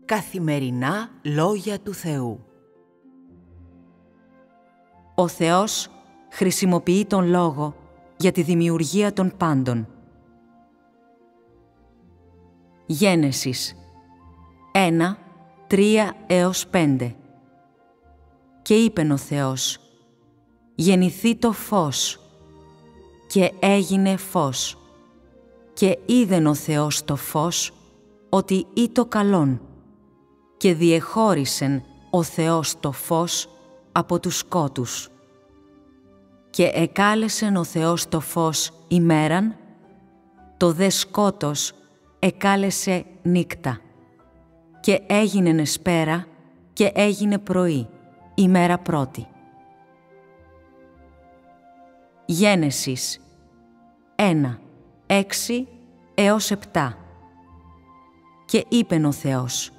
Καθημερινά λόγια του Θεού. Ο Θεός χρησιμοποιεί τον Λόγο για τη δημιουργία των πάντων. Γένεσης 1, 3-5. Και είπεν ο Θεός, γεννηθεί το φως, και έγινε φως. Και είδεν ο Θεός το φως, ότι ήτο καλόν, και διεχώρισεν ο Θεός το φως από τους σκότους. Και εκάλεσεν ο Θεός το φως ημέραν, το δε σκότος εκάλεσε νύκτα. Και έγινεν εσπέρα και έγινε πρωί, ημέρα πρώτη. Γένεσης 1, 6-7. Και είπεν ο Θεός,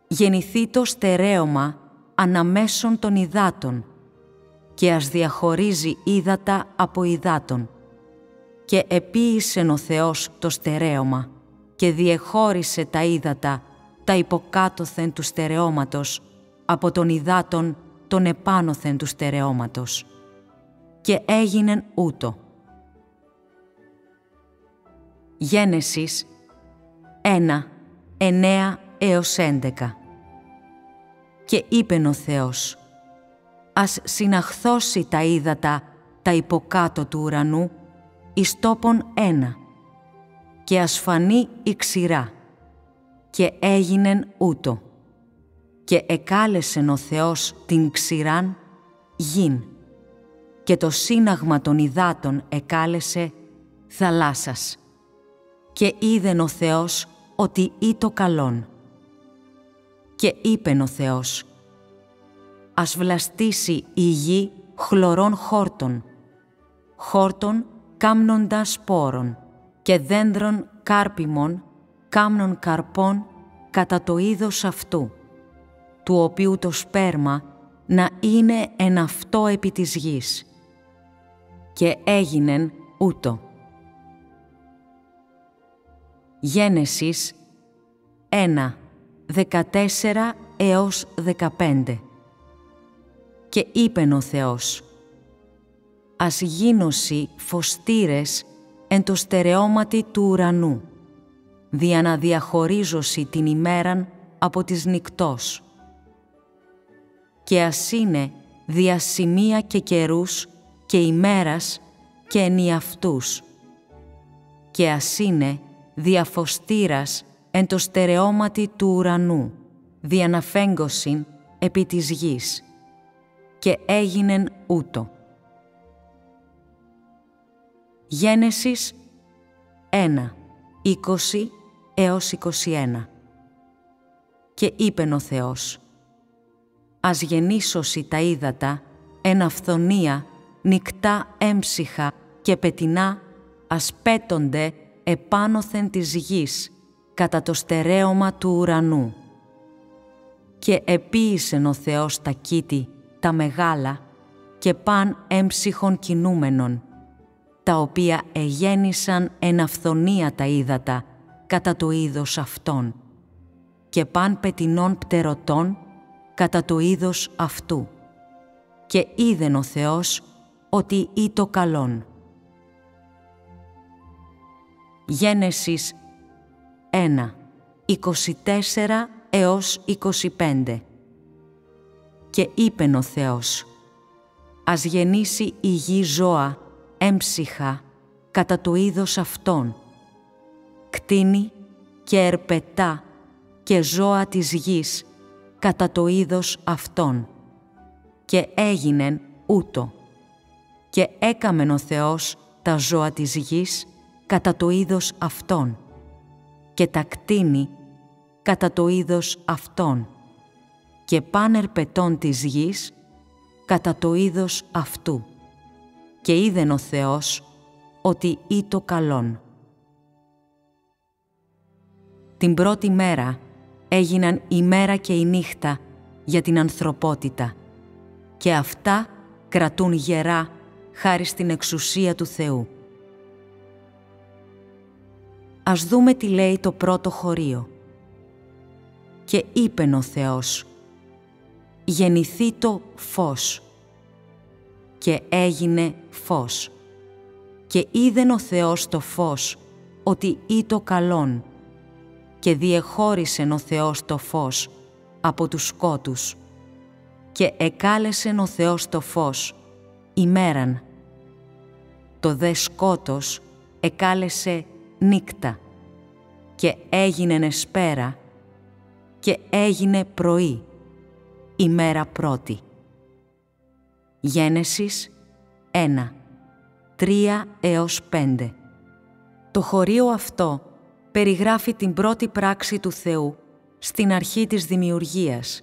γεννηθεί το στερέωμα αναμέσων των υδάτων, και ας διαχωρίζει ύδατα από υδάτων. Και επίησεν ο Θεός το στερέωμα, και διεχώρισε τα ύδατα, τα υποκάτωθεν του στερεώματος, από των υδάτων των επάνωθεν του στερεώματος. Και έγινεν ούτω. Γένεσης 1, 9-11. Και είπεν ο Θεός, ας συναχθώσει τα ύδατα τα υποκάτω του ουρανού εις τόπον ένα, και ας φανεί η ξηρά. Και έγινεν ούτω. Και εκάλεσεν ο Θεός την ξηράν γην, και το σύναγμα των υδάτων εκάλεσε θαλάσσας. Και είδεν ο Θεός ότι ήτο καλόν. Και είπεν ο Θεός, ας βλαστήσει η γη χλωρών χόρτων, χόρτων κάμνοντα σπόρων, και δένδρων κάρπιμων κάμνων καρπών κατά το είδος αυτού, του οποίου το σπέρμα να είναι εν αυτό επί της γης. Και έγινεν ούτω. Γένεσης 1, 14-15. Και είπεν ο Θεός, ας γίνωσι φωστήρες εν το στερεώματι του ουρανού, δια να διαχωρίζωσι την ημέραν από της νυκτός. Και ας είναι δια σημεία και καιρούς και ημέρας και ενιαυτούς. Και ας είναι δια φωστήρας εν το στερεώματι του ουρανού, δια να φέγγωσιν επί της γης. Και έγινεν ούτω. Γένεσης 1, 20-21. Και είπεν ο Θεός, ας γεννήσωσι τα ύδατα εν αυθονία νυκτά έμψυχα και πετεινά ας πέτονται επάνωθεν της γης κατά το στερέωμα του ουρανού. Και επίησεν ο Θεός τα κήτη τα μεγάλα και παν έμψυχων κινούμενων, τα οποία εγέννησαν εν αυθονία τα ύδατα κατά το είδος αυτών, και παν πετεινών πτερωτών κατά το είδος αυτού. Και είδεν ο Θεός ότι ήτο καλόν. Γένεσης 1, 24-25. Και είπεν ο Θεός, ας γεννήσει η γη ζώα έμψυχα κατά το είδος αυτών, κτήνη και ερπετά και ζώα της γης κατά το είδος αυτών. Και έγινεν ούτω. Και έκαμεν ο Θεός τα ζώα της γης κατά το είδος αυτών, και τα κτήνη κατά το είδος αυτών, και παν ερπετών της γης κατά το είδος αυτού. Και είδεν ο Θεός ότι ήτο καλόν. Την πρώτη μέρα έγιναν η μέρα και η νύχτα για την ανθρωπότητα, και αυτά κρατούν γερά χάρη στην εξουσία του Θεού. Ας δούμε τι λέει το πρώτο χωρίο. Και είπεν ο Θεός, γεννηθεί το φως. Και έγινε φως. Και είδεν ο Θεός το φως, ότι ήτο καλόν. Και διεχώρισεν ο Θεός το φως από τους σκότους. Και εκάλεσεν ο Θεός το φως ημέραν. Το δε σκότος εκάλεσε νύκτα. Και έγινεν εσπέρα και έγινε πρωί, ημέρα πρώτη. Γένεσης 1, 3 έως 5. Το χωρίο αυτό περιγράφει την πρώτη πράξη του Θεού στην αρχή της δημιουργίας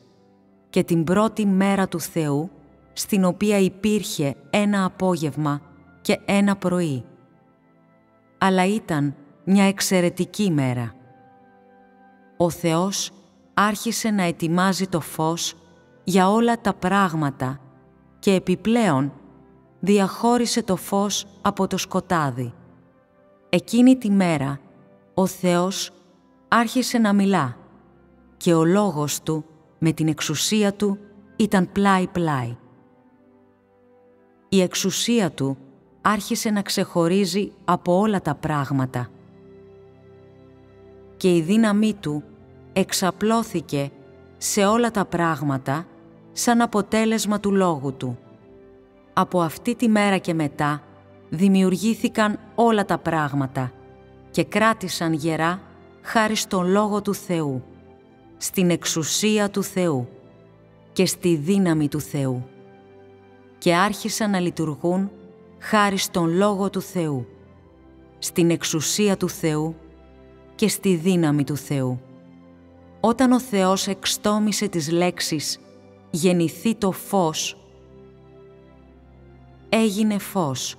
και την πρώτη μέρα του Θεού, στην οποία υπήρχε ένα απόγευμα και ένα πρωί. Αλλά ήταν μια εξαιρετική μέρα. Ο Θεός άρχισε να ετοιμάζει το φως για όλα τα πράγματα και επιπλέον διαχώρισε το φως από το σκοτάδι. Εκείνη τη μέρα ο Θεός άρχισε να μιλά και ο λόγος Του με την εξουσία Του ήταν πλάι-πλάι. Η εξουσία Του άρχισε να ξεχωρίζει από όλα τα πράγματα και η δύναμή Του εξαπλώθηκε σε όλα τα πράγματα σαν αποτέλεσμα του λόγου Του. Από αυτή τη μέρα και μετά δημιουργήθηκαν όλα τα πράγματα και κράτησαν γερά χάρη στον Λόγο του Θεού, στην εξουσία του Θεού και στη δύναμη του Θεού και άρχισαν να λειτουργούν χάρη στον Λόγο του Θεού, στην εξουσία του Θεού και στη δύναμη του Θεού. Όταν ο Θεός εξτόμησε τις λέξεις «γεννηθεί το φως», έγινε φως.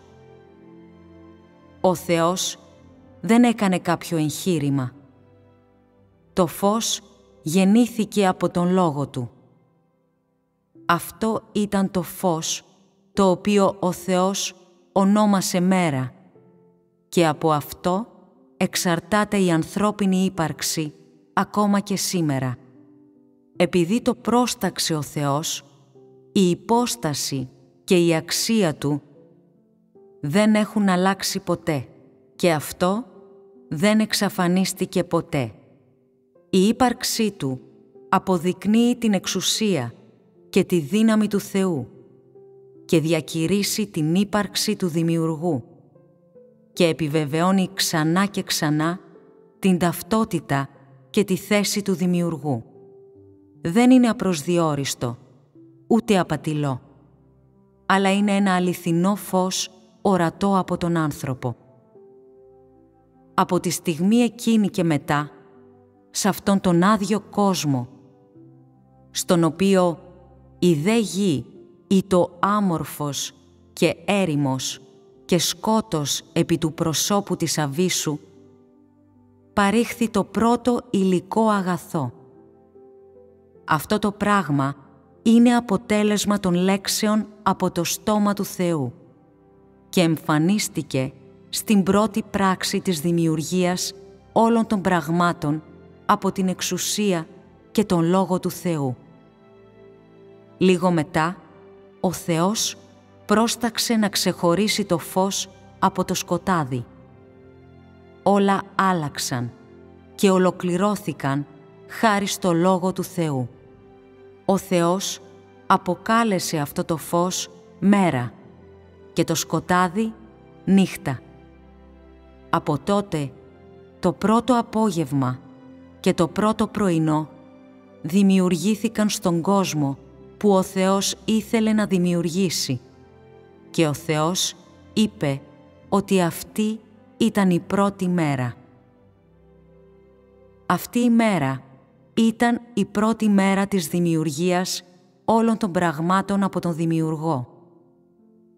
Ο Θεός δεν έκανε κάποιο εγχείρημα. Το φως γεννήθηκε από τον Λόγο Του. Αυτό ήταν το φως το οποίο ο Θεός ονόμασε μέρα και από αυτό εξαρτάται η ανθρώπινη ύπαρξη ακόμα και σήμερα. Επειδή το πρόσταξε ο Θεός, η υπόσταση και η αξία Του δεν έχουν αλλάξει ποτέ και αυτό δεν εξαφανίστηκε ποτέ. Η ύπαρξή Του αποδεικνύει την εξουσία και τη δύναμη του Θεού και διακηρύσσει την ύπαρξη του Δημιουργού και επιβεβαιώνει ξανά και ξανά την ταυτότητα και τη θέση του Δημιουργού. Δεν είναι απροσδιόριστο, ούτε απατηλό, αλλά είναι ένα αληθινό φως ορατό από τον άνθρωπο. Από τη στιγμή εκείνη και μετά, σε αυτόν τον άδειο κόσμο, στον οποίο η δε γη ήτο άμορφος και έρημος και σκότος επί του προσώπου της αβύσσου, παρήχθη το πρώτο υλικό αγαθό. Αυτό το πράγμα είναι αποτέλεσμα των λέξεων από το στόμα του Θεού και εμφανίστηκε στην πρώτη πράξη της δημιουργίας όλων των πραγμάτων από την εξουσία και τον Λόγο του Θεού. Λίγο μετά, ο Θεός πρόσταξε να ξεχωρίσει το φως από το σκοτάδι. Όλα άλλαξαν και ολοκληρώθηκαν χάρη στο Λόγο του Θεού. Ο Θεός αποκάλεσε αυτό το φως μέρα και το σκοτάδι νύχτα. Από τότε, το πρώτο απόγευμα και το πρώτο πρωινό δημιουργήθηκαν στον κόσμο που ο Θεός ήθελε να δημιουργήσει και ο Θεός είπε ότι αυτή ήταν η πρώτη μέρα. Αυτή η μέρα ήταν η πρώτη μέρα της δημιουργίας όλων των πραγμάτων από τον Δημιουργό.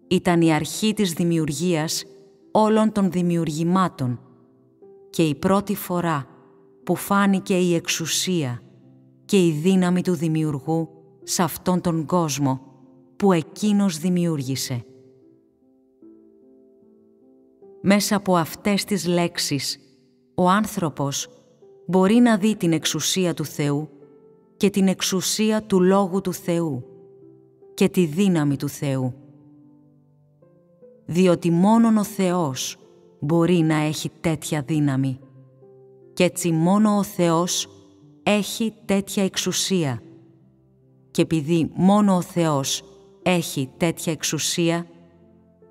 Ήταν η αρχή της δημιουργίας όλων των δημιουργημάτων και η πρώτη φορά που φάνηκε η εξουσία και η δύναμη του Δημιουργού σε αυτόν τον κόσμο που Εκείνος δημιούργησε. Μέσα από αυτές τις λέξεις, ο άνθρωπος μπορεί να δει την εξουσία του Θεού και την εξουσία του Λόγου του Θεού και τη δύναμη του Θεού. Διότι μόνον ο Θεός μπορεί να έχει τέτοια δύναμη και έτσι μόνο ο Θεός έχει τέτοια εξουσία και επειδή μόνο ο Θεός έχει τέτοια εξουσία,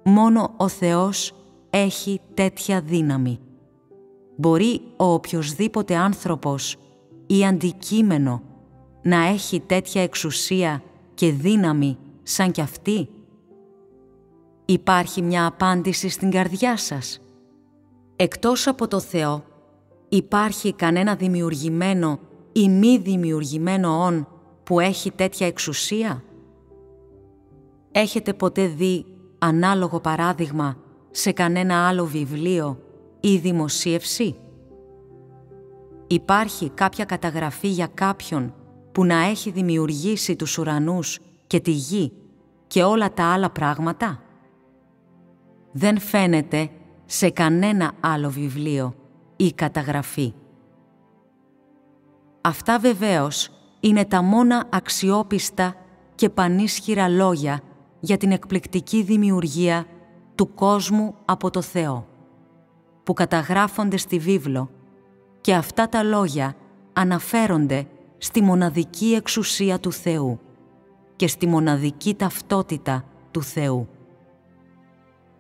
μόνο ο Θεός έχει τέτοια δύναμη. Μπορεί ο οποιοσδήποτε άνθρωπος ή αντικείμενο να έχει τέτοια εξουσία και δύναμη σαν κι αυτή? Υπάρχει μια απάντηση στην καρδιά σας. Εκτός από το Θεό, υπάρχει κανένα δημιουργημένο ή μη δημιουργημένο όν που έχει τέτοια εξουσία? Έχετε ποτέ δει ανάλογο παράδειγμα σε κανένα άλλο βιβλίο ή δημοσίευση? Υπάρχει κάποια καταγραφή για κάποιον που να έχει δημιουργήσει τους ουρανούς και τη γη και όλα τα άλλα πράγματα? Δεν φαίνεται σε κανένα άλλο βιβλίο ή καταγραφή. Αυτά βεβαίως είναι τα μόνα αξιόπιστα και πανίσχυρα λόγια για την εκπληκτική δημιουργία του κόσμου από το Θεό, που καταγράφονται στη βίβλο, και αυτά τα λόγια αναφέρονται στη μοναδική εξουσία του Θεού και στη μοναδική ταυτότητα του Θεού.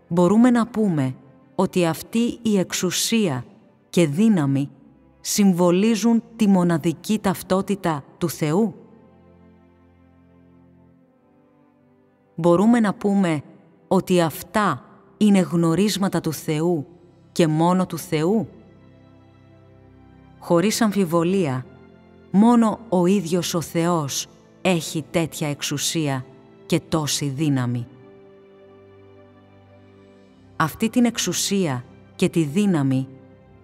Μπορούμε να πούμε ότι αυτή η εξουσία και δύναμη συμβολίζουν τη μοναδική ταυτότητα του Θεού. Μπορούμε να πούμε ότι αυτά είναι γνωρίσματα του Θεού και μόνο του Θεού. Χωρίς αμφιβολία, μόνο ο ίδιος ο Θεός έχει τέτοια εξουσία και τόση δύναμη. Αυτή την εξουσία και τη δύναμη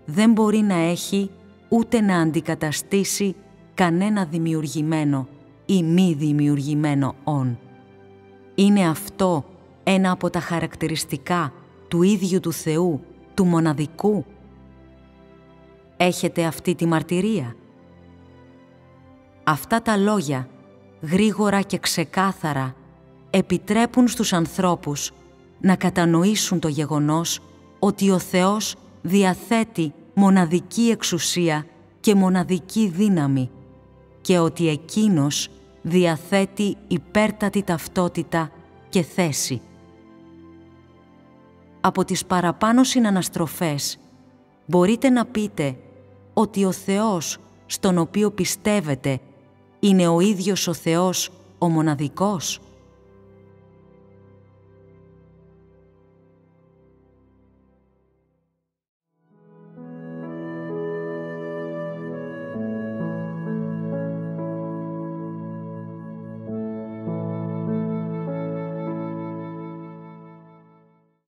δεν μπορεί να έχει ούτε να αντικαταστήσει κανένα δημιουργημένο ή μη δημιουργημένο όν. Είναι αυτό ένα από τα χαρακτηριστικά του ίδιου του Θεού, του μοναδικού. Έχετε αυτή τη μαρτυρία? Αυτά τα λόγια, γρήγορα και ξεκάθαρα, επιτρέπουν στους ανθρώπους να κατανοήσουν το γεγονός ότι ο Θεός διαθέτει μοναδική εξουσία και μοναδική δύναμη και ότι Εκείνος διαθέτει υπέρτατη ταυτότητα και θέση. Από τις παραπάνω συναναστροφές μπορείτε να πείτε ότι ο Θεός στον οποίο πιστεύετε είναι ο ίδιος ο Θεός ο μοναδικός?